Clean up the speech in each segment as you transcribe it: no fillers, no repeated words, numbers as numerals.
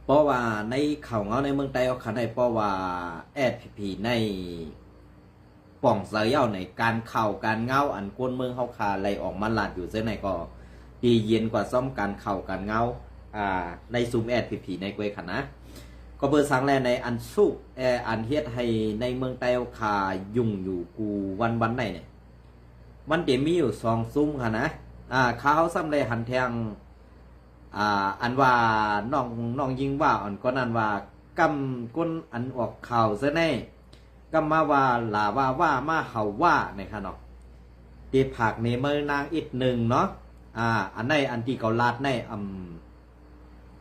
เพราะว่าในเขาเงาในเมืองไต้เขาขันในเพราะว่าแอดพีในป่องเสียวในการเข่าการเงาอันก้นเมืองเขาคาไรออกมาลาดอยู่เส้นไหนก็ดีเย็นกว่าซ่อมการเข่าการเงาในซูมแอดพีในกวยขันนะก็เบอร์สังแลในอันสุกอันเฮ็ดให้ในเมืองไต้เขาคายุ่งอยู่กูวันไหนเนี่ยมันเดี๋ยวมีอยู่2ซุ้มค่ะนะเขาซ้ำเลยหันแทงอันว่าน้องยิงว่าอันก็นั่นว่ากำก้นอันออกข่าวซะแน่กำมาว่าลาว่ามาเห่าว่าในค่ะเนาะตีผักเนเมอร์นางอีกหนึ่งเนาะอันในอันที่เกาลาดใน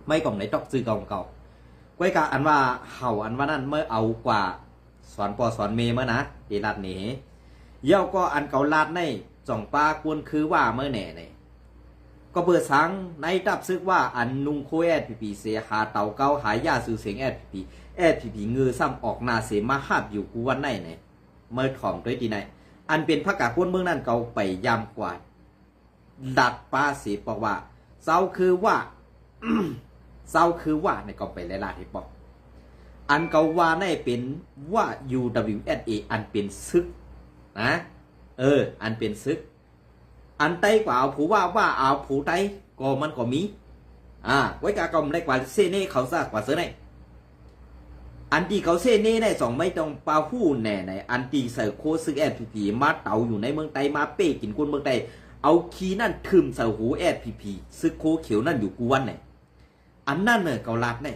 ไม่กล่องในตอกซื้อเก่าก้อยกะอันว่าเห่าอันว่านั่นเมื่อเอากว่าสอนปอสอนเมเมื่อนะตีลาดนี่เย้าก็อันเกาลาดในจ่องปลากวนคือว่าเมื่อแหน่เนี่ยก็เปิดสังในตับซึกว่าอันนุงโคแอดพีเสียหาเต่าเก้าหายาสื่อเสียงแอดพีเงือซ้ำออกนาเสมาหาบอยู่กูวันไหนเนี่ยเมื่อถ่อมด้วยทีไหนอันเป็นพระกาก้นเมืองนั่นเกาไปยำกว่าดัดป้าเสียบอกว่าเศร้าคือว่า เศร้าคือว่าในก็ไปหลายๆที่บอกอันเกาว่าในเป็นว่า UWSA อันเป็นซึกนะอันเป็นซึกอันไต้กว่าเอาผูว่าเอาผูไต้ก็มันก็มีไว้กากรมได้กว่าเซเน่เขาซากว่าเสือไหนอันที่เขาเซเน่ได้2ไม่ต้องปาหู้แน่ไหนอันที่ใส่โคซึกแอดพีมาเต่าอยู่ในเมืองไต้มาเป้กินคนเมืองไต้เอาคีนั่นทึมใส่หูแอดพีซึกโคเขียวนั่นอยู่กูวันไหนอันนั่นเนี่ยเขาลาดแน่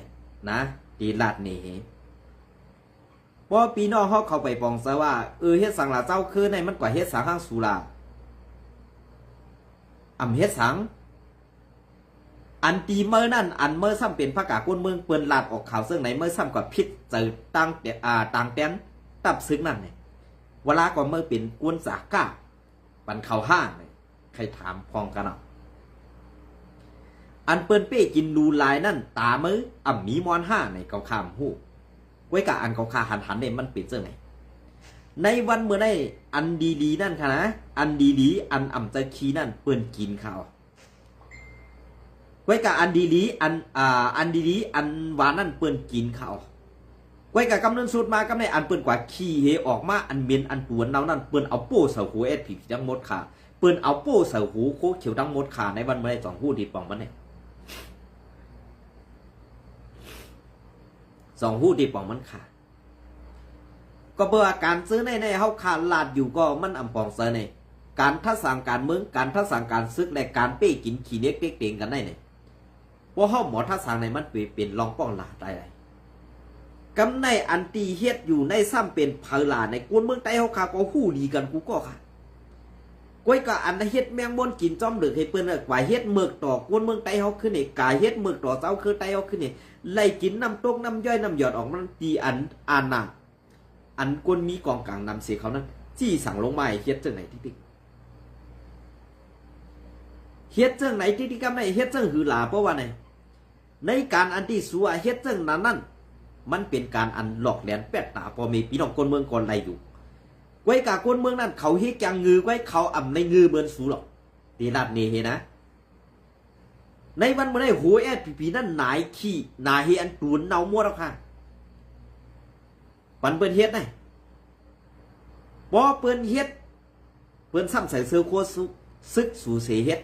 นะตีลาดนี่เพราะปีนอกเขาไปปองซะว่าเฮ็ดสังลาเจ้าคือในมันกว่าเฮ็ดสังข้างสุราเฮ็ดสังอันตีเมื่อนั่นอันเมื่อซ้ำเป็นพระกาก้นเมืองเปิ้นลาดออกข่าวซึ่งไหนเมื่อซ้ำกับพิษเจอต่างแตนตับซึ้งนั่นเนี่ยเวลาก่อนเมื่อเป็นกวนสาก้าปันเข่าห้างเลยใครถามพองกันอ่ะอันเปิ้นเป้กินดูลายนั่นตามือมีมอนห้าในเกาคามหู้ไว้กับอันเกาคาหันเนี่ยมันเป็นเรื่องไหนในวันเมื่อได้อันดีนั่นค่ะนะอันดีอันจะคีนั่นเปิ้นกินข้าวไว้กับอันดีอันดีอันหวานนั่นเปิ้นกินข้าวไว้กับกำเนิดสุดมากำในอันเปิ้นกว่าขี้เฮออกมาอันเมียนอันตัวเนานั่นเปิ้นเอาโป้เสาหูเอสผีทั้งหมดค่ะเปิ้นเอาโป้เสาหูโคเขียวทั้งหมดค่ะในวันเมื่อได้2หู้ดีปองมันเนี่ย2หู้ดีปองมันค่ะก็เบอร์การซื้อในเฮาขาดลาดอยู่ก็มันปองเซอในการทัศสั่งการเมืองการทัศสั่งการซึกและการเป้กินขี้เล็กเป๊กเต็งกันได้เนี่ยเพราะเฮาหมอทัศสั่งในมันเป็นรองป้องลาได้เลยกำในอันตีเฮ็ดอยู่ในซ้ำเป็นเพลาในกวนเมืองไต้เฮาขาก็ฮู้ดีกันกูก็ค่ะก้อยก็อันเฮ็ดแมงม่อนกินจ้อมดึกให้เปิ้นกว่าเฮ็ดเมือกต่อกวนเมืองไต้เฮาขึ้นนี่กายเฮ็ดเมือกต่อเจ้าคือไต้เฮาขึ้นนี่ไล่กินน้ำตกน้ำย่อยน้ำหยอดออกมันตีอันน่ะอันกวนมีกองกลางนำเสียเขานั้นจี้สั่งลงมาเฮ็ดจังไหนติ๊กเฮ็ดจังไหนติ๊กๆก็ไม่เฮ็ดจังหือหลาเพราะว่าในการอันที่สัวเฮ็ดจังนั้นมันเป็นการอันหลอกแหลนแปดตาพอมีพี่น้องคนเมืองก่อนไรอยู่ไว้กาคนเมืองนั้นเขาเฮ็ดจังงือไว้เขาในงือเบิ่นสูหรอกตีลาดนี่เฮนะในวันเมื่อได้หัวแอดพีนั่นนายขี้นายเฮอันตูนเนามัวแล้วค่ะปันเปิ้นเฮ็ดไงบ่เปิ้นเฮ็ดเปิ้นซ้ำใส่เสื้อโคซึกสู่เสเฮ็ด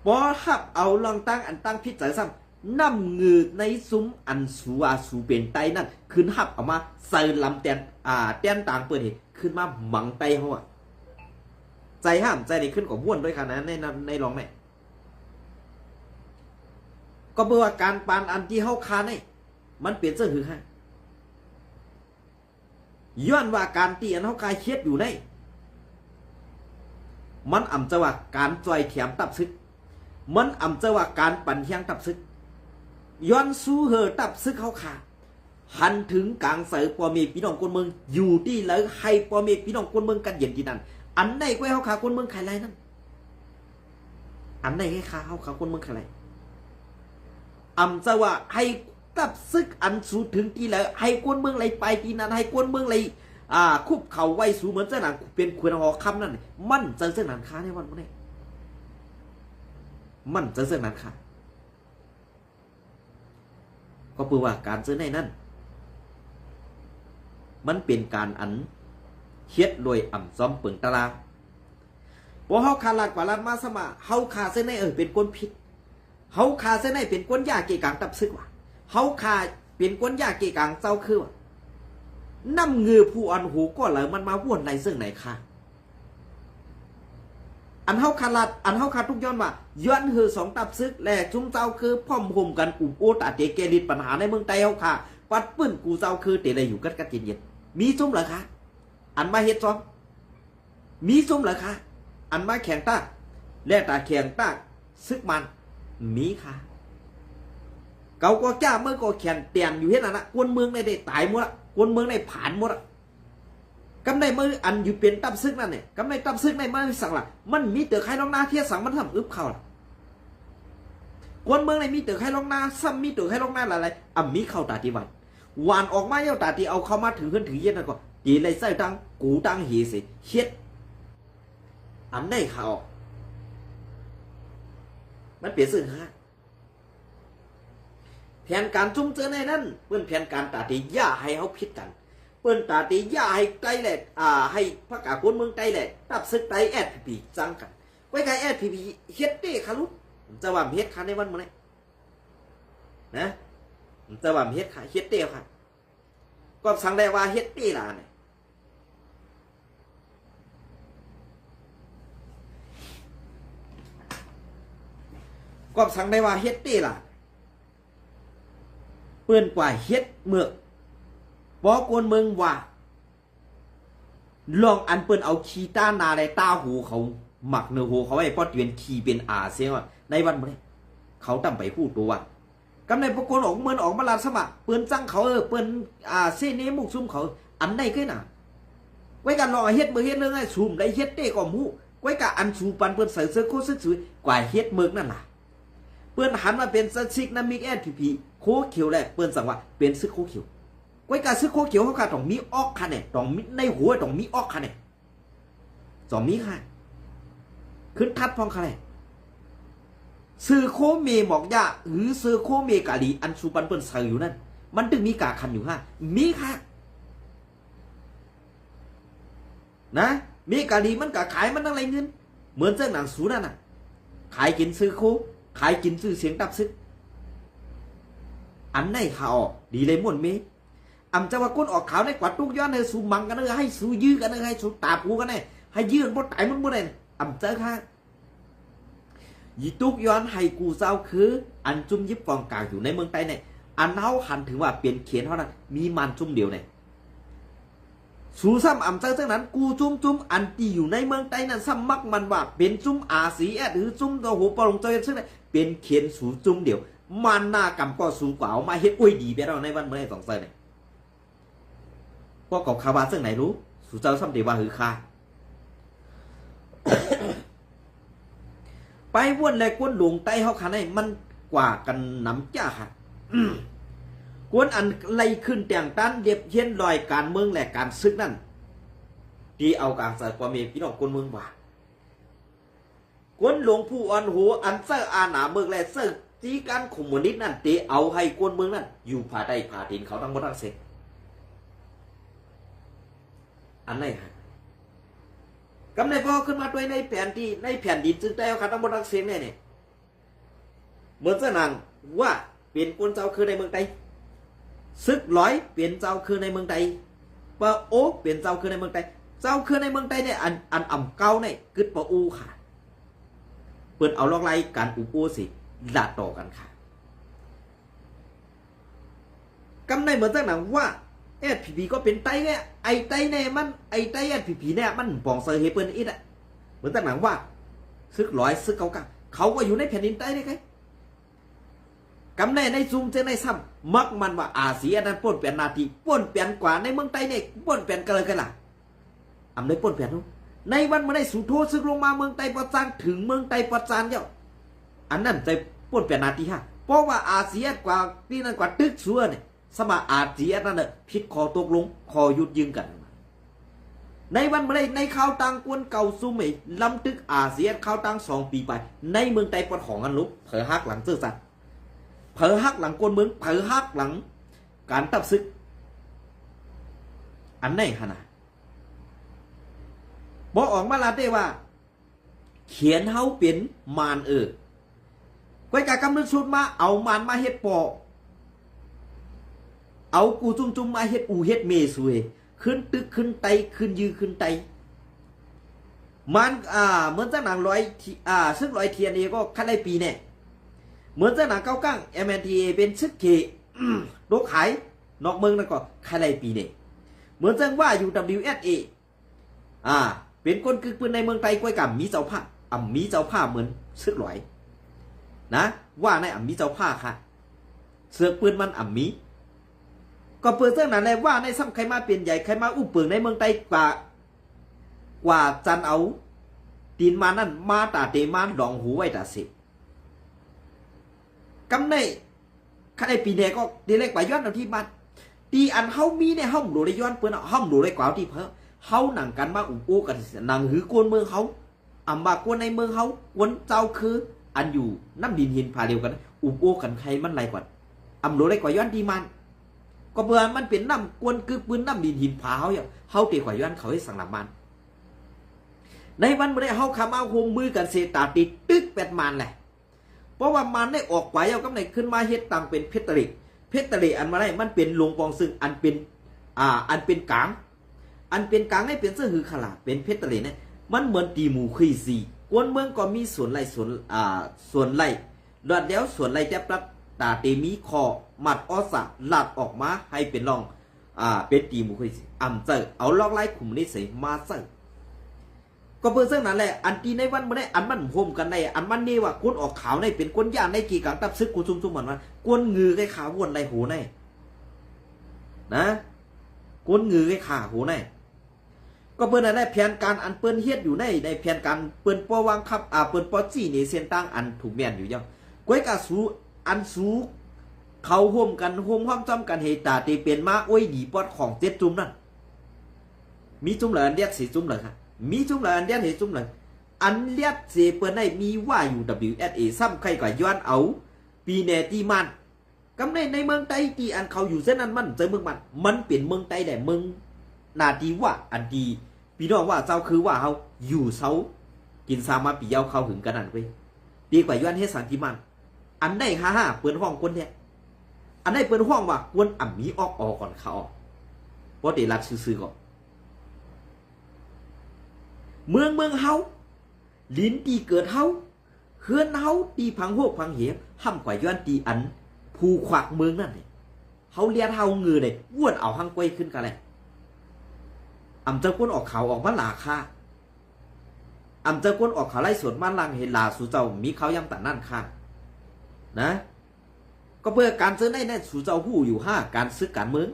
บ่ฮับเอาลองตั้งอันตั้งพิจารณาซ้ำนำงือในซุ้มอันสูเป็นไตนั่นขึ้นฮับเอามาใส่ลำแตนแตนต่างเปิ้นเฮ็ดขึ้นมาหมังไตเฮาใจห้ามใจนี่ขึ้นกว่าม่วนด้วยค่ะนะในลองแม่ก็เบื่อการปานอันที่เฮาคานี่มันเปลี่ยนเสื้อหือฮะย้อนว่าการตีอันเฮากายเฮ็ดอยู่ในมันจะว่าการจอยแถมตับซึกมันจะว่าการปั่นเฮียงตับซึกย้อนสู้เหอตับซึกเฮาขาหันถึงกลางใส่ปอมีพี่น้องคนเมืองอยู่ที่แล้วให้ปอมีพี่น้องคนเมืองกันเย็นที่นั่นอันไหนก็เฮาขาคนเมืองใครไรนั่นอันไหนให้ขาเฮาขาคนเมืองใครไรจะว่าให้ตับซึกอันสูถึงที่แล้วให้กวนเมืองไรไปที่นั้นให้กวนเมืองไรคุบเข่าไว้สูเหมือนเจ้าหนังเป็นขวนหอคำนั่นมันเจอเส้นหนังค้าในวันนี้มันเจอเส้นหนังค้า ก็เพื่อว่าการซื้อในนั้นมันเป็นการอันเฮ็ดโดยอ่ำซ้อมเปิงตารางพอเฮาขาดลาดกว่าลาดมาสมาเฮาขาเส้นในเป็นก้นพิษเฮาขาเส้นในเป็นก้นยาเกกังตับซึกว่ะเฮาขาเป็นก้นยาเกกังเจ้าคือว่ะน้ำเงือผู้อันหูก็เลยมันมาว่นในซึ่งไหนค่ะอันเฮาขาดลาดอันเฮาขาดทุกย้อนว่าย้อนคือสองตับซึกแหละจุ้มเจ้าคือพ่อมห่มกันอุบโอตาเตเกลิดปัญหาในเมืองไทยเฮาขาปัดปื้นกูเจ้าคือเตเลยอยู่กัดเย็นๆมีจุ้มเหรอคะอันมาเฮ็ดซ้อมมีจุ้มเหรอคะอันมาแข่งตาและตาแข่งตาซึกมันมีค่ะเก่าก็จ้าเมื่อก็แข่งเตียนอยู่เฮ็ดนั่นน่ะกวนเมืองในได้ตายหมดละกวนเมืองในผ่านหมดละกำในมืออันอยู่เป็นตับซึกนั่นเนี่ยกำในตับซึกในมือสั่งละมันมีเต๋อไข่ลองนาเทียสั่งมันทำอึบเข้าละกวนเมืองในมีเต๋อไข่ลองนาซ้ำมีเต๋อไข่ลองนาอะไรมีเข้าตาที่วันหวานออกมาเย้าตาที่เอาเข้ามาถือขึ้นถือเย็นนั่นก็ตีเลยใส่ตังกูตังเฮสิเฮ็ดอันได้ข่าวมันเปลี่ยนซึ่งฮะแผนการจุ่มเจอในนั้นเพื่อนแผนการตาตีย่าให้เขาพิดกันเพื่อนตาตีย่าให้ไกลแหละให้พระกาคนเมืองไกลแหละตับซึกไตแอดพีจังกันไว้ไกลแอดพีเฮ็ดเต้คารุจะว่าเฮ็ดคันในวันมื้อนี้นะจะว่าเฮ็ดค่ะเฮ็ดเต้ค่ะก็สั่งได้ว่าเฮ็ดเต้ล่ะเนี่ยก็สั่งได้ว่าเฮ็ดเต้ล่ะเปื้อนกว่าเฮ็ดเมือกบอกวนเมืองว่าลองอันเปิ้นเอาขี้ต้านาในตาหูเขาหมักเนื้อหูเขาไว้พอเตียนขี้เป็นเสียงว่าในวันมื้อนี้เขาตั้งไปพูดตัวว่ากำในปรากฏออกเมืองออกมาลาสมะเปิ้นจังเขาเปิ้นเสน่มุกซุ่มเขาอันใดคือน่ะไว้กันลองเฮ็ดมือเฮ็ดเรื่องให้ซุ่มได้เฮ็ดเต้ก็มู้ไว้กะอันสูปันเปิ้นใส่เสื้อโคซึกสวยกว่าเฮ็ดเมือกนั่นน่ะเปิ้นหันมาเป็นซิกน้ำมิกแอนพีโคเขียวแหละเปิ้นสั่งว่าเป็นซึกโคเขียวไว้การซึกโคเขียวเขาค่ะต้องมีออกค่ะเนี่ยต้องมีในหัวต้องมีออกค่ะเนี่ยสองมีค่ะขึ้นทัดพองค่ะเนี่ยซื้อโคเมหมอกยาหรือซื้อโคเมกาลีอันสูปันเปิ้นใส่อยู่นั่นมันถึงมีกาคันอยู่ค่ะมีค่ะนะมีกาลีมันกะขายมันอะไรเงินเหมือนเจ้าหนังสูนั่นน่ะขายกินซื้อโคขายกินซื้อเสียงตับซึกอันไหนข่าวดีเลยม่วนเมจะว่าก้นออกขาวในกวาดทุกย้อนในสูมังกันเลยให้สูยื้อกันเลยให้สูตาปูกันเลยให้ยื้อกันบดไตมันบ่ได้เจอค่ะยีตุกย้อนให้กูเศร้าคืออันจุ่มยิบกองกลางอยู่ในเมืองไทยเนี่ยอันเฮาหันถึงว่าเปลี่ยนเขียนเท่านั้นมีมันจุ่มเดียวเนี่ยสูซ้ำเจอจากนั้นกูจุ่มอันที่อยู่ในเมืองไทยนั้นซ้ำมักมันว่าเป็นจุ่มสีหรือจุ่มตัวหูปลงเจอซึ่งเป็นเขียนสูจุ่มเดียวมันหน้ากำก็สูกว่าเอามาเฮ็ดอุ้ยดีไปเราในวันเมื่อไหร่สองเซนเนี่ยพวกกับคาวาซึ่งไหนรู้สูเจ้าซ้ำเดียวว่าหือคาไปวนเลยกวนหลวงไตเขาขันให้มันกว่ากันน้ำจ้าค่ะกวนอันไล่ขึ้นแต่งตันเย็บเย็นลอยการเมืองและการซึกนั่นที่เอาการใส่ความเมพี่น้องกวนเมืองว่ากวนหลวงผู้อันหัวอันเสื้อหนาเมืองและเสื้อจีการข่มมนิดนั่นตีเอาให้กวนเมืองนั่นอยู่ผ่าใดผ่าดินเขาทั้งหมดทั้งเสร็จอันไหนฮะกำในพอขึ้นมาด้วยในแผ่นที่ในแผ่นดินซึ่งได้เอาขาทั้งหมดทั้งเสร็จเนี่ยเหมือนเจ้านางว่าเปลี่ยนกวนเจ้าคือในเมืองไทยซึกร้อยเปลี่ยนเจ้าคือในเมืองไทยปะโอเปลี่ยนเจ้าคือในเมืองไทยเจ้าคือในเมืองไทยเนี่ยอันเก่าเนี่ยกึดปะอูค่ะเปิดเอาลอกไล่การอุปูสิหลาต่อกันค่ะกำในเหมือนเจ้านางว่าพีก็เป็นไตเนี่ยไอไตเนี่ยมันไอไตพีเนี่ยมันปองเซอร์เฮเปิลอีดอะเหมือนเจ้านางว่าซึกร้อยซึกเก่าเขาก็อยู่ในแผ่นดินไตได้ไงกำในซูมเจในซ้ำมักมันว่าเสียนั้นป้นเปลี่ยนนาทีป้นเปลี่ยนกว่าในเมืองไทยเนี่ยป้นเปลี่ยนกันเลยกันล่ะได้ป้นเปลี่ยนนู้ในวันมาได้สู่โทษซึกลงมาเมืองไทยประจานถึงเมืองไทยประจานเจ้าอันนั้นใจป้นเปลี่ยนนาทีฮะเพราะว่าเสียกว่านี่นั่นกว่าตึกซัวเนี่ยสมาเสียนั่นเนี่ยพิษคอตกลงคอหยุดยืงกันในวันมาได้ในข่าวต่างกวนเก่าซูมลำตึกเสียข่าวต่าง2 ปีไปในเมืองไทยปดของกันลุกเผยหักหลังเสื้อสัตว์ เผลอฮักหลังกวนเมืองเผลอฮักหลังการตับซึกอันไหนขนาดบอกออกมาลาได้ว่าเขียนเฮาเป็นมารก้อยกากำนึกชุดมาเอามารมาเฮ็ดปอเอากูจุ่มมาเฮ็ดอูเฮ็ดเมสวยขึ้นตึกขึ้นไตขึ้นยือขึ้นไตมันเหมือนเจ้าหนังร้อยซึ่งร้อยเทียนเองก็คันได้ปีเนี่ยเหมือนเจ้าหนังเก้ากั้ง MNTA เป็นซึกเคโรคขายนอกเมืองนั่นก็คันได้ปีเนี่ยเหมือนเจ้าว่าอยู่ WSA เป็นคนกึกปืนในเมืองไทยก้อยกับมีเจ้าผ้ามีเจ้าผ้าเหมือนซึกร้อยนะว่าในมีเจ้าผ้าค่ะเสือกปืนมันมีก็เปิดเรื่องนั้นเลยว่าในซ้ำใครมาเปลี่ยนใหญ่ใครมาอุ้มเปลืองในเมืองไทยกว่าจันเอาตีนมานั่นมาตาเตมันดองหูไว้ตาสิกำในข้าในปีนี้ก็ดีเล็กกว่าย้อนเอาที่มันตีอันเฮามีในห้องดูได้ย้อนเปิ้นห้องดูได้กว่าที่เพิ่มเฮาหนังกันมาอุ้มโอ้กันหนังหือกวนเมืองเฮาบากวนในเมืองเฮากวนเจ้าคืออันอยู่น้ำดินหินพาเดียวกันอุ้มโอ้กันใครมันไรกว่าดูได้กว่าย้อนที่มันก็เบื่อมันเป็นน้ำกวนคือปืนน้ำดินหินผาเฮาเตะขวาย้อนเขาให้สั่งหลับมันในวันเมื่อเฮาคำเอาโฮมมือกันเสตาติดตึกเป็ดมันแหละเพราะว่ามันได้ออกไปเอากำไหนขึ้นมาเฮ็ดตังเป็นเพชรตริอันมาได้มันเป็นหลวงปองซึ่งอันเป็นกลางให้เป็นเสื้อหือขลาเป็นเพชรตริเนี่ยมันเหมือนตีหมูคุยซีกวนเมืองก็มีส่วนไรส่วนไรหลอดแล้วส่วนไรแทบรัดตาเตมีคอมัดอสะหลัดออกมาให้เป็นรองเป็นตีมุคุยเจอเอาลอกไล่ขุมนี้ใส่มาใส่ก็เพื่อเรื่องนั้นแหละอันตีในวันมันได้อันมันโฮมกันได้อันมันนี่ว่าก้นออกขาวในเป็นก้นย่านในกี่กังตับซึกกูซุ่มๆเหมือนมันก้นงือไอ้ขาวนไรหูในนะก้นงือไอ้ขาหูในก็เปิ้นได้แผนการอันเปิ้นเฮ็ดอยู่ในแผนการเปิ้นปอวางคับเปิ้นปอจี้นี่เส้นตั้งอันถูกแม่นอยู่ยังก้อยกะสูอันสูเขาห่มกันห่มห้อมจอมกันเหตุตาตีเป็นมาโอ้ยดีปอดของเจ็ดจุ่มนั่นมีจุ่มเหลืออันเดียดสีจุ่มเหลือค่ะมีจุ่มเหลืออันเดียดเหตุจุ่มเหลืออันเลียดเสเปิ้นได้มีว่าอยู่ WSA ซ้ำใครก็ย้อนเอาปีเนตีมันกำในเมืองไต้ที่อันเขาอยู่เส้นนั้นมันเจอเมืองมันเปลี่ยนเมืองไต้แต่เมืองนาทีว่าอันดีพี่น้องว่าเจ้าคือว่าเขาอยู่เซากินซามาปีเยาเขาหึงกันนั่นไปดีกว่าย้อนให้สันติมันอันได้ฮ่าเปิ้นห้องคนเนี่ยอันได้เปิ้นห้องว่าควรมีออกก่อนเขาเพราะเดรัดซื้อก่อนเมืองเฮาลิ้นตีเกิดเฮาเฮือนเฮาตีพังโหกพังเหวห้ำกว่าย้อนตีอันภูขวักเมืองนั่นเนี่ยเฮาเลียดเฮาเงือเนี่ยว้วนเอาหังกวยขึ้นกันเลยเจ้าก้นออกเขาออกมาหลาค่าเจ้าก้นออกเขาไล่สวนมาลังเห็นลาสู่เจ้ามีเขายำแต่นั่นค่านะก็เพื่อการซื้อได้สู่เจ้าหู้อยู่การซื้อการเมือง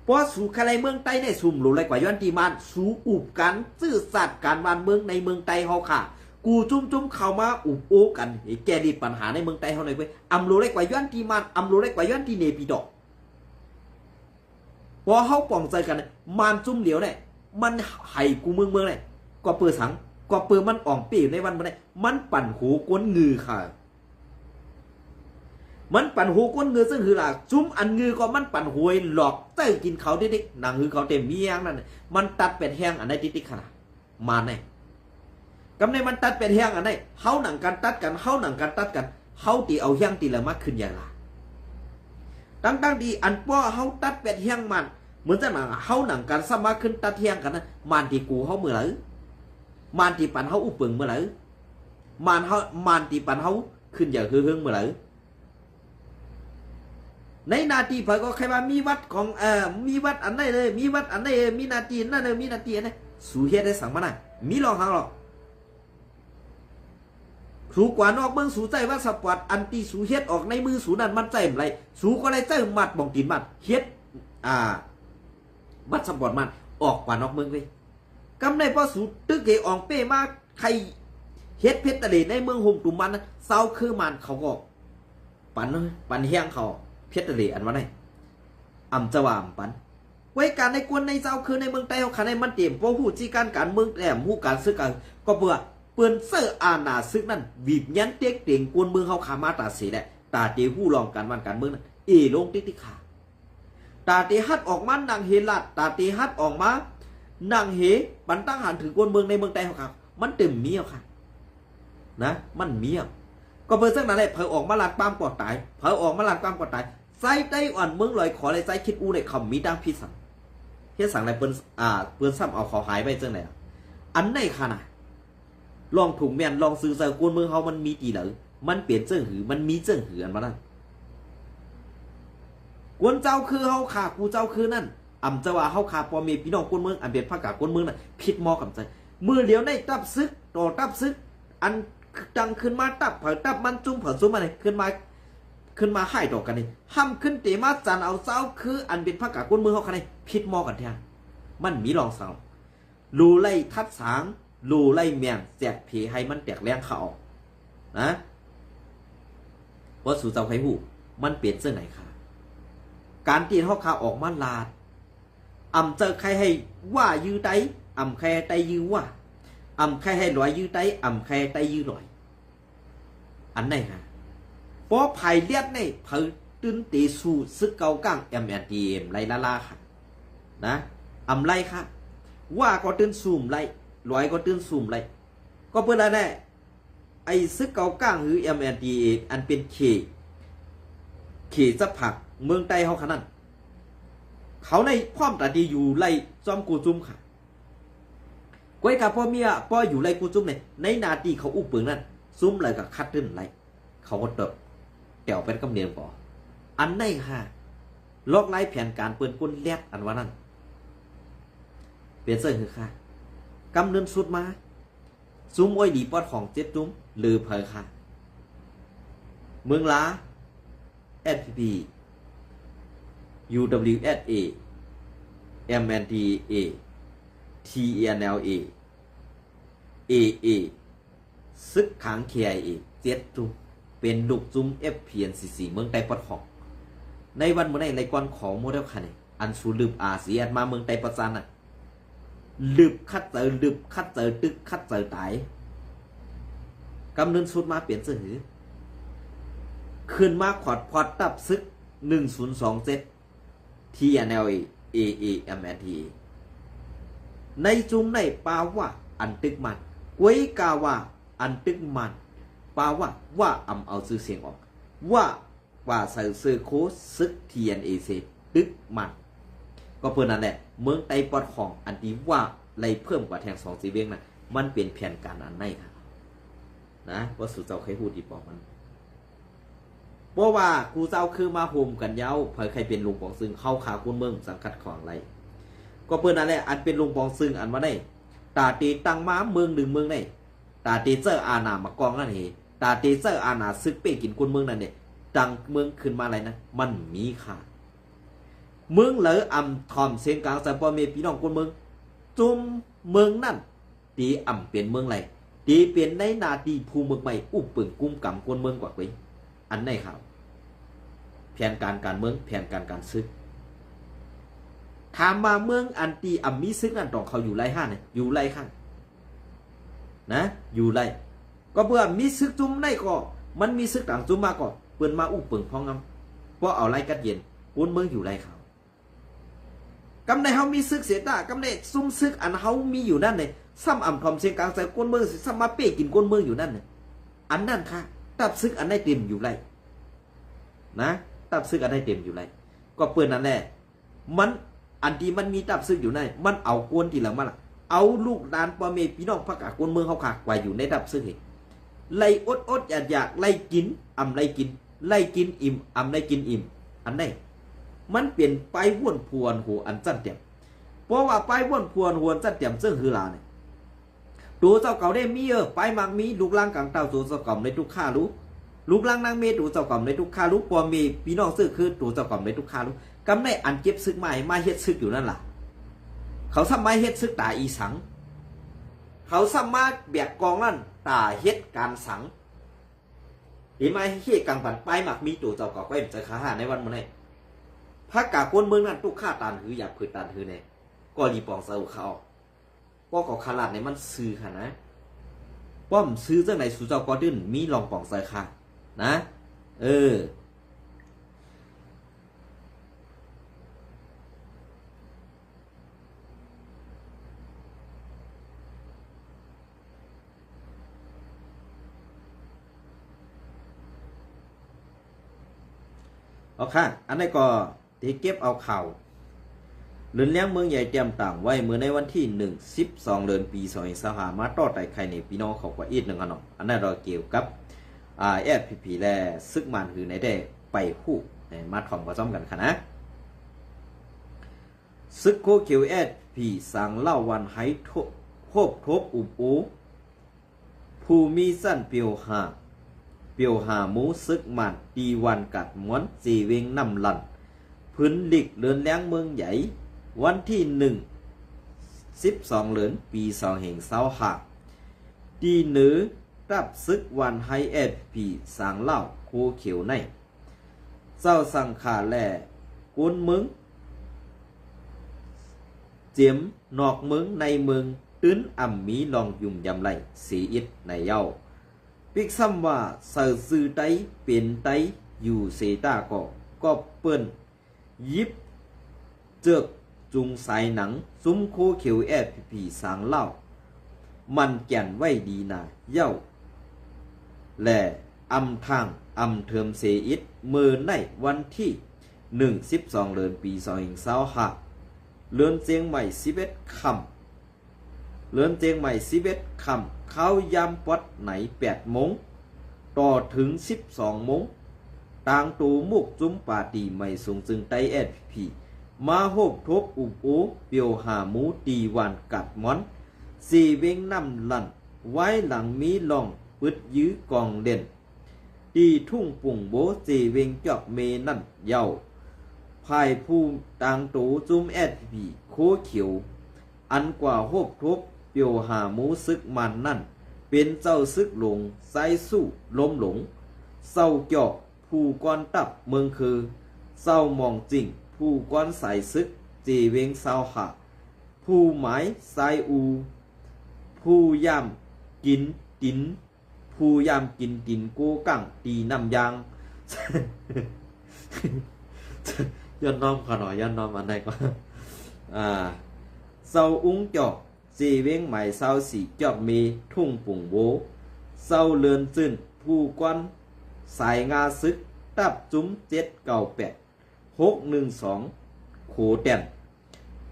เพราะสู่ใครเมืองใต้ในสุ่มหลุไรกว่าย้อนตีมันสู่อุบกันซื่อสัตย์การวานเมืองในเมืองใต้เฮาค่ะกูจุ่มเข้ามาอุบโอกันแกดีปัญหาในเมืองใต้เฮาหน่อยเว้ยหลุไรกว่าย้อนตีมันหลุไรกว่าย้อนตีเนปีดอกพอเขาป่องใจกันมันจุ่มเหลียวเนี่ยมันไห้กูเมืองเนี่ยก็เปิดสังก็เปิดมันอ่องปีในวันมันเนี่ยมันปั่นหูก้นงือค่ะมันปั่นหูก้นงือซึ่งคือหลักจุ่มอันงือก็มันปั่นหวยหลอกเต้กินเขาดิ๊กๆนางคือเขาเต็มมีแห้งนั่นมันตัดเป็ดแห้งอันไหนติ๊กๆขนาดมาเนี่ยกำในมันตัดเป็ดแห้งอันไหนเขาหนังกันตัดกันเขาหนังกันตัดกันเขาตีเอาแห้งตีละมากขึ้นอย่างไรตั้งดีอันป้อเขาตัดเป็ดแห้งมันเหมือนจะหนังเขาหนังกันสมาขึ้นตัดแห้งกันนะมันตีกูเขาเมื่อไหร่มันตีปันเขาอุปเปิงเมื่อไหร่มันตีปันเขาขึ้นอย่างเฮืองเมื่อไหร่ในนาทีเผยก็ใครว่ามีวัดของมีวัดอันไหนเลยมีวัดอันไหนมีนาทีนั่นเลยมีนาทีอันไหนสู่เฮ็ดได้สั่งมาหน่ะมีรองหางหรอกสูกว่านอกเมืองสูใจว่าสปอร์ตอันตีสูเฮ็ดออกในมือสูนั่นมันใจอะไรสูก็เลยใจมัดบ่งตีนมัดเฮ็ดมัดสปอร์ตมันออกกว่านอกเมืองเลยกำในพอสูตึกเกอองเป้มาใครเฮ็ดเพชรตะเลในเมืองห่มตุ่มมันเศร้าคือมันเขาก็ปันแห้งเขาเพชรตะเลอันว่าไหนจะว่าปันไว้การในกวนในเจ้าคือในเมืองใต้เขาขาในมันเตรียมพวกผู้จีการเมืองแหลมผู้การซื้อกันก็เบื่อเปื้อนเสื้ออาณาซึกนั่นบีบยันเต็กเตียงกวนเมืองเขาขามาตาสีแหละต ตาเตหู้ลองการวันการเมืองนั้นลงติ๊กขาตาเตฮัดออกมานังเฮลัดตาเตฮัดออกมานังเฮบันตั้งหันถึงคนเมืองในเมืองไทยเขาครับมันเต็มเมียวค่ะนะมันเมียวก็เพิ่งสักนั้นแหละเผยออกมาลาดปามก่อตายเผยออกมาลาดปามก่อตายไซไต้อ่อนเมืองลอยขอเลยไซคิดอูในคำมีดังพิสังเฮ็ดสั่งอะไรเปิ้นเปิ้นซ้ำเอาเขาหายไปจังไหนอันไหนค่ะนะลองถุงแม่นลองซื้อใส่กวนเมืองเฮามันมีตีเหลือมันเปลี่ยนเจิ้งหือมันมีเจิ้งหืออันมานั่นกวนเจ้าคือเฮาขากูเจ้าคือนั่นอ่ำจะว่าเฮาขาพอมีพี่น้องกวนเมืองอันเป็นภาคกากวนเมืองน่ะผิดมอกับใจมือเดียวในตับซึกต่อตับซึกอันดังขึ้นมาตับเผาตับมันจุ่มเผาซุ่มอะไรขึ้นมาให้ต่อกันนี่ห้ามขึ้นเตมาจันเอาเจ้าคืออันเป็นภาคกากวนเมืองเฮาคันนี่ผิดมอกันแท้มันมีรองเสารูไล่ทัดสางรูไล่เมียงแจกผีให้มันแตกแรงเขาออกนะว่าสู่เจ้าไข่หูมันเปลี่ยนเสื้อไหนค่ะการตีนเฮาขาออกมาลาดอ่ำเจอใครให้ว่ายื้อไตอ่ำใครไตยื้อว่าอ่ำใครให้ลอยยื้อไตอ่ำใครไตยื้อลอยอันไหนฮะเพราะไผ่เลียดในเผยตื้นตีสู่ซึกเกาก้างMNDM ไล่ลาค่ะนะอ่ำไล่ค่ะว่าก็ตื้นซูมไล่ลอยก็ตื้นซูมไล่ก็เพื่ออะไรไอ้ซึกเกาก้างหรือ MNDM อันเป็นเขจะผักเมืองใต้เฮาขนาดเขาในพร้อมตาดีอยู่ไล่จอมกูจุ่มค่ะก้อยกับพ่อเมียพ่ออยู่ไล่กูจุ่มในนาทีเขาอุ้มปืนนั่นซุ่มเลยกับคัดตื้นไล่เขาก็เติบแถวเป็นกำเนียงก่ออันไหนค่ะลอกไล่แผนการปืนก้นแลดอันว่านั่นเปลี่ยนเสื้อคือค่ะกำเนินสุดมาซุ่มอ้อยดีปอดของเจ็ดจุ้มหรือเพอค่ะเมืองล้า SPP UWSA MNDA TNLA AA ซึกขัง KIA เจ็ดจุ้มเป็นลูกจุ้ม FPNCC เมืองไต้ปอดของในวันเมื่อไหร่ในก่อนของโมเดลคันอันสูลืมอาเซียนมาเมืองไต้ปอดซานน่ะลืบคัดเจอลืบคัดเจอตึกคัดเจอตายกำเนินสุดมาเปลี่ยนเสื้อหือขึ้นมาขอดพอดตับซึก1027 TNLA AA MNDA ในจุ่มในปาว่าอันตึกมันกวยกาว่าอันตึกมันปาว่าอำเอาซื้อเสียงออกว่าใส่เสื้อโค้ชซึก TNAC ตึกมันก็เพื่อนนั่นแหละเมืองไต้ปอดของอันที่ว่าไล่เพิ่มกว่าแทง2สีเวงน่ะมันเป็นแผนการอันไหนครับนะว่าสู่เจ้าใครพูดดีบอกมันเพราะว่ากูเจ้าคือมาโฮมกันเย้าเผยใครเป็นลุงปองซึ่งเข้าขาคุณเมืองสังกัดของไรก็เพื่อนนั่นแหละอันเป็นลุงปองซึ่งอันว่าได้ตาตีตั้งม้าเมืองหนึ่งเมืองได้ตาตีเจออาณามากองนั่นเองตาตีเจออาณาซึกเป้กินคุณเมืองนั่นเนี่ยดังเมืองขึ้นมาอะไรนะมันมีค่าเมืองเหลืออ่ำทอมเสียงกลางแต่พอมีพี่น้องคนเมืองจุ่มเมืองนั่นตีอ่ำเปลี่ยนเมืองไรตีเปลี่ยนในนาทีภูเมืองใหม่อุบปึงกุ้มกำคนเมืองกว่าไปอันไหนครับแผนการเมืองแผนการซึกถามมาเมืองอันตีอ่ำมีซึกนั่นต้องเขาอยู่ไรห้าเนี่ยอยู่ไรข้างนะอยู่ไรก็เพื่อมีซึกจุ่มในก็มันมีซึกต่างจุ่มมาก็เปิ่นมาอุบปึงพ้องงำเพราะเอาไรกัดเย็นคนเมืองอยู่ไรเขากำในเฮามีซึกเสียตากำในซุ่มซึกอันเฮามีอยู่นั่นเลยซ้ำอ่ำทอมเสียงกลางใส่ก้นเมืองซ้ำมาเป้กินก้นเมืองอยู่นั่นเนี่ยอันนั่นค่ะตับซึกอันได้เต็มอยู่ไรนะตับซึกอันได้เต็มอยู่ไรก็เปิดนั่นแหละมันอันที่มันมีตับซึกอยู่ในมันเอากวนทีหลังมาละเอาลูกหลานพ่อแม่พี่น้องพักกากวนเมืองเขาขากไว้อยู่ในตับซึกเหตุไล่อดอยากไล่กินอ่ำไล่กินอิ่มอ่ำไล่กินอิ่มอันไหนมันเปลี่ยนไปว่นพวนหัวอันจันเตียมเพราะว่าไปว่นพวนหัวจันเตียมซึ่งคือลาเนี่ยตัวเจ้าเก่าได้มีไปมักมีลูกล่างกลางเต่าตัวเจ้าเก่าในทุกข้ารู้ลูกล่างนางเมตัวเจ้าเก่าในทุกข้ารู้พอมีพี่น้องซึ่งคือตัวเจ้าเก่าในทุกข้ารู้กำในอันเก็บซึกใหม่มาเฮ็ดซึกอยู่นั่นล่ะเขาซ้ำมาเฮ็ดซึกตาอีสังเขาซ้ำมาแบกกองนั่นตาเฮ็ดการสังเห็นไหมเฮ็ดกลางผันไปมักมีตัวเจ้าเก่าก็เอ็มจะขาหาในวันมื้อนี้พระกาคนเมืองนั้นทุกข้าตานหืออยากผืดตานหือเนี่ยก็รีปองเซาเขาป้อก็ขลาดในมันซื้อค่ะนะป้อมซื้อจังไหนสู่เจ้าก็ดิ้นมีลองปองใส่ค่ะนะ เออเอาค่ะอันนี้ก็ที่เก็บเอาข่าวเรือนเลี้ยงเมืองใหญ่เตรียมต่างไว้เมื่อในวันที่12 เดือนปี2025มาต่อไต่ไข่ในพี่น้องเขากว่าอีกหนึ่งอันเนาะอันนั้นเราเกี่ยวกับFPP และซึกมันคือในได้ไปฮู้มาถ่อมก็ซ้อมกันค่ะนะซึกโคเขียวFPP สั่งเล่าวันให้โคบทบอุบอูผู้มีสั้นเปียวหาหมูซึกมันตีวันกัดม้วนจีเวงนำลันพื้นหลิกเลือนแรงเมืองใหญ่วันที่12 เดือนปี2025ดีเหนือรับซึกวันไฮFPP สางเล่าโคเขียวในเจ้าสังขาแลกวนเมืองเจียมนอกเมืองในเมืองตื้นอ่ำมีลองยุ่มยำไหลสีอิดในเย้าปิกซ้ำว่าเสือซื้อไตเป็นไตอยู่เสตาก็เปิ้นยิบเจือกจุงสายหนังซุ้มโคเขียวFPP สางเล่ามันแก่นไว้ดีนาเย้าและอำทางอำเทิมเสอิดมือในวันที่12 เดือนปี2025เลือนเจียงใหม่11 คำเลือนเจียงใหม่11 คำเข้ายามปัดไหน8 โมงต่อถึง12 โมงต่างตูมุกจุ้มปาตีไม่สูงจึงไตFPPมาโฮบทบอุบโอเปียวหาหมูตีวันกัดม้อนสีเวงน้ำลันไว้หลังมีลองปึดยื้อกองเด่นตีทุ่งปุ่งโบสีเวงจอกเมนั่นเย้าภายภูมิต่างตูจุ้มFPPโคเขียวอันกว่าโฮบทบเปียวหาหมูซึกมันนั่นเป็นเจ้าซึกหลงไซสู้ล้มหลงเศร้าเจาะผู้ก้อนตับเมืองคือเศร้ามองจริงผู้ก้อนสายซึกเจเวงเศร้าหะผู้หมายสายอูผู้ย่ำกินตินผู้ย่ำกินตินโกกังตีน้ำยาง ย้อนน้อมขอหน่อยย้อนน้อมอันใดก็เศร้าอุ้งจอกเจเวงหมายเศร้าสีจอกเมทุ่งปุ่งโบเศร้าเลือนจื้นผู้ก้อนสายงาซึกตับจุ้ม798 612โขแตน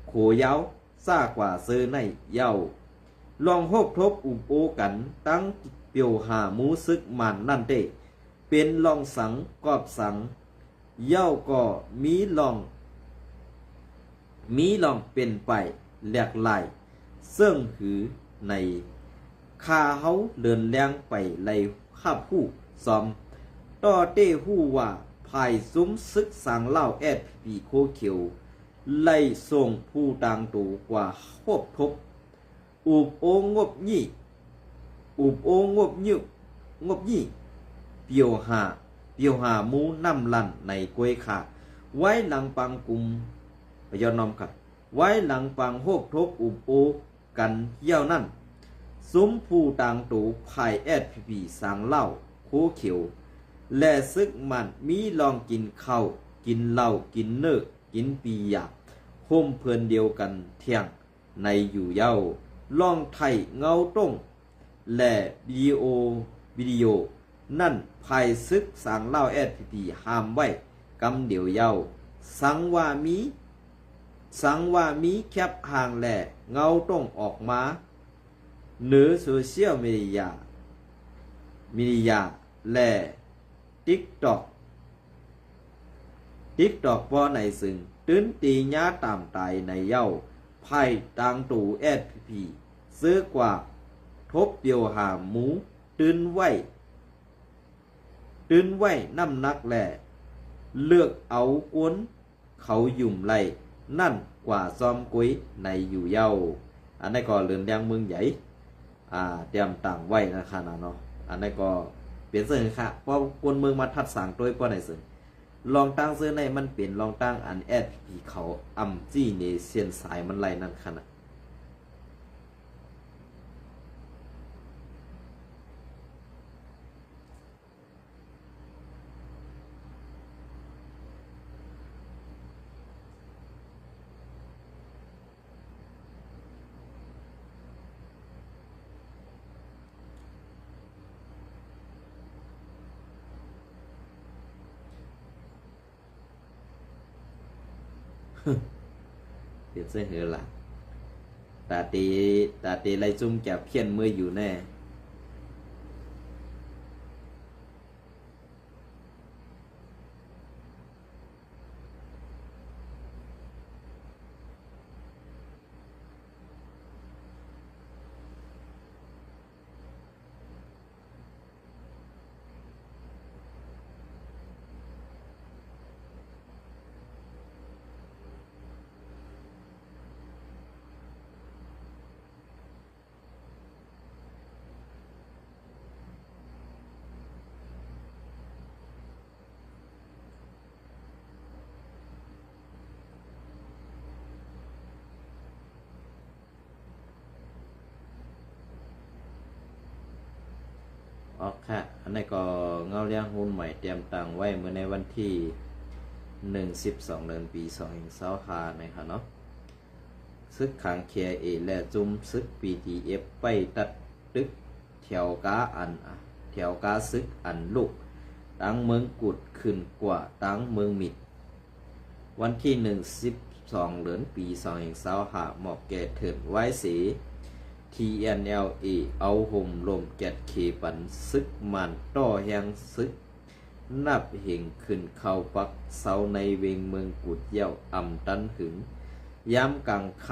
โขยาวซ่ากว่าเซอในเย้าลองโฮบทบอุบโอกันตั้งเปียวหาหมูซึกมันนั่นเต้เป็นลองสังกอบสังเย้าก็มีลองเป็นไปแหลกลายเสื่องหือในคาเฮาเดินแรงไปไล่ข้าผู้ซอมต่อเต้หู้ว่าภายซุ้มซึกสางเล่าFPPโคเขียวไล่ส่งผู้ต่างตูกว่าโคบทบอุบโองบยี่เปียวหาหมูน้ำลันในกวยขาไว้หลังปังกุมพยอนอมขัดไว้หลังปังโฮบทบอุบโอกันเย้านั่นซุ้มผู้ต่างตูภายFPPสางเล่าโคเขียวและซึกมันมีลองกินข้าวกินเหล้ากินเนื้อกินปียาโฮมเพื่อนเดียวกันเที่ยงในอยู่เย้าลองไทยเงาต้งและวิดีโอนั่นภายซึกสางเล่าFPPห้ามไว้กำเดียวเย้าสังว่ามีแคบห่างและเงาต้งออกมาเหนือโซเชียลมีเดียและTikTok บ่ในซึ่งตื้นตีญาตามตายในเย้าภายต่างตู่FPPซื้อกว่าทบเดียวหาหมูตื้นไว้น้ำนักแหล่เลือกเอากวนเขายุ่มไหลนั่นกว่าซอมกุ้ยในอยู่เย้าอันนี้ก็เรือนแดงเมืองใหญ่เตรียมต่างไว้นะคะนะเนาะอันนี้ก็เปลี่ยนเสื้อค่ะเพราะคนเมืองมาทัดสั่งตัวป้อไหนซึ่งลองตั้งเสื้อในมันเปลี่ยนลองตั้งอันFPPเขาอำจี้เนเซียนสายมันไหลนั่นขนาด เปลี่ยนเสื้อเหอละตาตีไรจุ่มจะเพี้ยนมืออยู่แน่ออกค่ะอันนี้ก็เงาเลี้ยงหุ้นใหม่เตรียมตังไว้เมื่อในวันที่12 เดือนปี2025นะครับเนาะซึกขัง KIA และจุ่มซึก PTF ไปตัดตึกแถวกาอันแถวกาซึกอันลูกตั้งเมืองกุดขึ้นกว่าตั้งเมืองมิดวันที่12 เดือนปี2025หมอกแก่เถิดไว้สี TNLA เอาห่มลมแกดเคปันซึกมันต่อแหงซึกนับเหงขึ้นเข้าปักเสาในเวงเมืองกุดเย้าอ่ำตันหึงย้ำกลางค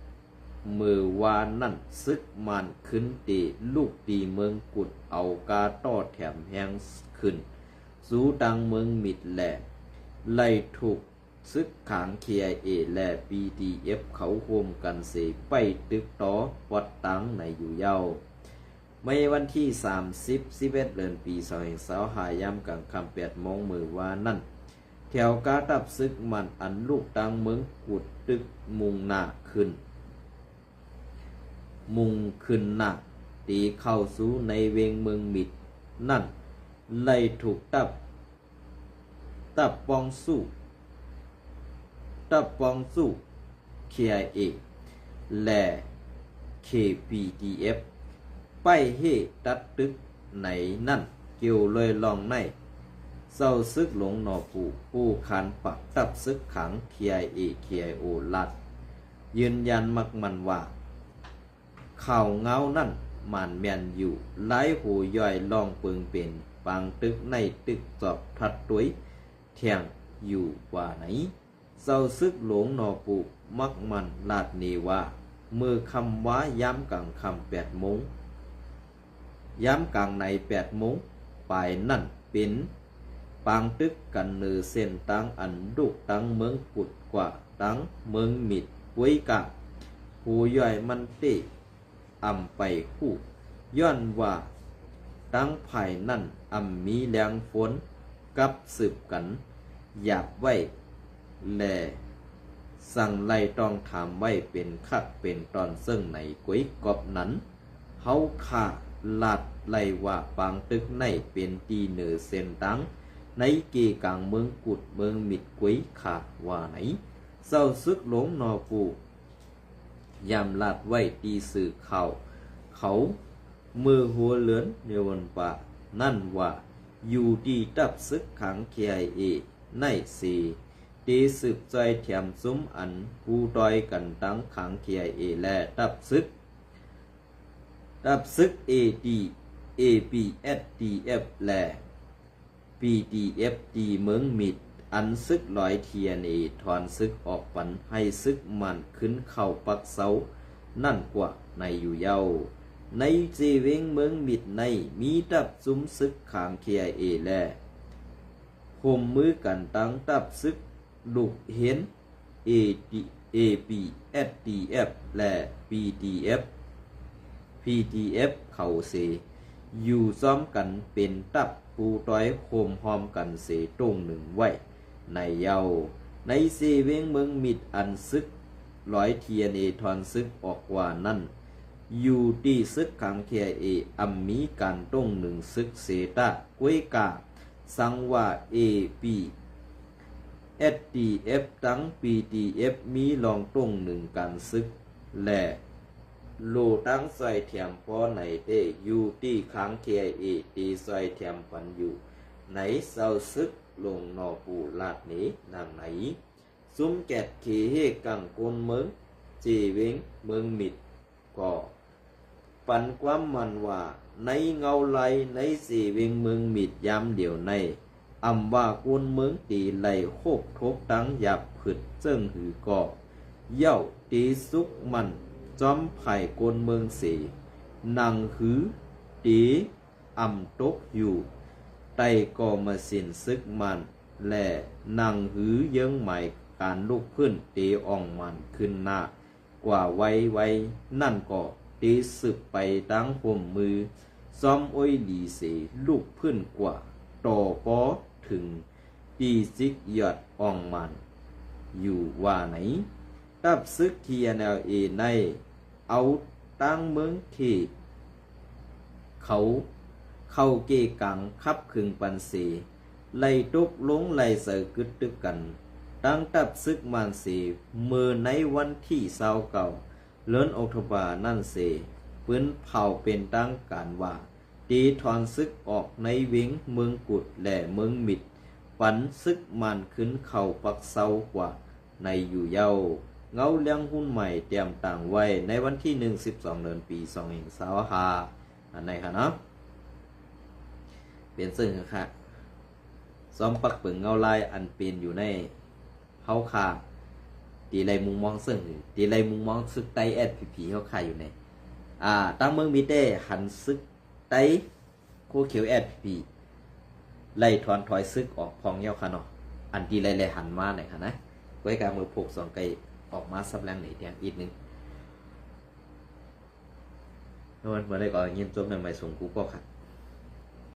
ำมือวานนั่นซึกมันขึ้นตีลูกตีเมืองกุดเอากาต่อแถมแหงขึ้นสู้ดังเมืองมิดแหล่ไล่ถูกซึกขาง KIA และ PTF เขาโฮมกันเสไปตึกต่อวัดตังในอยู่เย้าไม่วันที่11 เดือนปี2025ย่ำกลางคำ8 โมงมือว่านั่นแถวกาตับซึกมันอันลูกตังเมืองกุดตึกมุงหน้าขึ้นหน้าตีเข้าสู่ในเวงเมืองมิดนั่นไล่ถูกตับปองสู้KIA และ KPTF ไปเฮตัดตึกในนั่นเกี่ยวเลยลองในเศร้าซึกหลงนอผู้คันปักตับซึกขัง KIA KIO ลัดยืนยันมักมันว่าข่าวเงานั่นมันแมนอยู่ไล่หูย่อยลองเปิงเป็นปางตึกในตึกจอบทัดตุ้ยเทียงอยู่ว่าไหนเศร้าซึกหลงนอปูมักมันลาดเนว่ามือคำว่าย้ำกลางคำ8 โมงย้ำกลางใน8 โมงปลายนั่นเป็นปางตึกกันเนือเส้นตั้งอันดุกตั้งเมืองกุดกว่าตั้งเมืองมิดไว้กะหูย่อยมันเตะอ่ำไปคู่ย้อนว่าตั้งภายนั่นอ่ำมีแรงฝนกับสืบกันหยาบไว้แลสั่งไล่ต้องถามไว้เป็นคักเป็นตอนซึ่งในก๋วยกอบนั้นเฮาข่าลาดไล่ว่าปางตึกในเป็นตีเหนือเส้นตั้งในเกกลางเมืองกุดเมืองมิดก๋วยข่าว่าไหนเศร้าซึกหลงนอปูยำลาดไว้ตีสื่อเขามือหัวเลือนเนวันปะนั่นว่าอยู่ดีตับซึกขัง KIA ในสีตีสืบใจแถมซุ้มอันผู้ดอยกันตั้งขัง KIA และตับซึกAPSDF และ PTF ตีเมืองมิดอันซึกลอยเทียนถอนซึกออกปันให้ซึกมันขึ้นเข้าปักเสานั่นกว่าในอยู่เย้าในเจเวงเมืองมิดในมีตับซุ้มซึกขาง KIA และห่มมือกันตั้งตับซึกลูกเห็น APSDF และ PTF เขาเสอยู่ซ้อมกันเป็นตับผู้ต้อยโคมหอมกันเสตรงหนึ่งไว้ในเยาในเซเวงเมืองมิดอันซึกร้อยเทียนทอนซึกออกว่านั่นอยู่ที่ซึกขัง KIA อัมมีการตรงหนึ่งซึกเสตะกวยกาสังว่า SDF ตั้ง PTF มีลองตรงหนึ่งการซึกและโลตั้งใส่แถมพอไหนเตอยู่ที่ค้าง KIA ตีใส่แถมปันอยู่ไหนเศร้าซึกลงนอปูลาดนี้นางไหน ซุ้มแกดขี่เฮกังโกนเมืองจีเวงเมืองมิดก็ปันความมันว่าในเงาไหลในสีเวงเมืองมิดยามเดียวในอำว่าโกนเมืองตีไหลโคกทบดังหยาบผึดเจิ้งหือก่อเย่าตีสุกมันจอมไผ่โกนเมืองสีนางหือตีอำตกอยู่ไตก่อมาสินซึกมันและนางหือเยิ้งใหม่การลุกพื้นตีอ่องมันขึ้นหน้ากว่าไว้นั่นก็ตีสึกไปดังห่มมือซ้อมอ้อยดีเสลูกพื้นกว่าต่อปอถึงตีซิกหยอดอ่องมันอยู่ว่าไหนตับซึกเทียนเอในเอาตั้งเมืองที่เขาเข้าเกกังคับคึงปันสีไล่ตกลงไล่เสือกึดตึกกันตั้งตับซึกมันสีมือในวันที่เศร้าเก่าเลือนออกทบานั่นเสปืนเผาเป็นตั้งการว่าตีถอนซึกออกในวิงเมืองกุดและเมืองมิดปันซึกมันขึ้นเข่าปักเศร้ากว่าในอยู่เย้าเงาเลี้ยงหุ้นใหม่เตรียมต่างไว้ในวันที่12 เดือนปี2525อันไหนคะเนาะเป็นซึ่งค่ะซ้อมปักเปิงเงาลายอันเป็นอยู่ในเฮาคาตีไรมุงมองซึ่งตีไรมุงมองซึกไตแอดผีเฮาคาอยู่ในตั้งเมืองมีเต้หันซึกไตโคเขียวแอดผีไล่ถอนถอยซึกออกพองเย้าค่ะเนาะอันตีไรหันมาไหนค่ะนะไว้การมือพกสองไกออกมาสับแรงไหนเดียงอีกนึงนวลมาได้ก่อนยินจมในไม่ส่งกูก็ค่ะ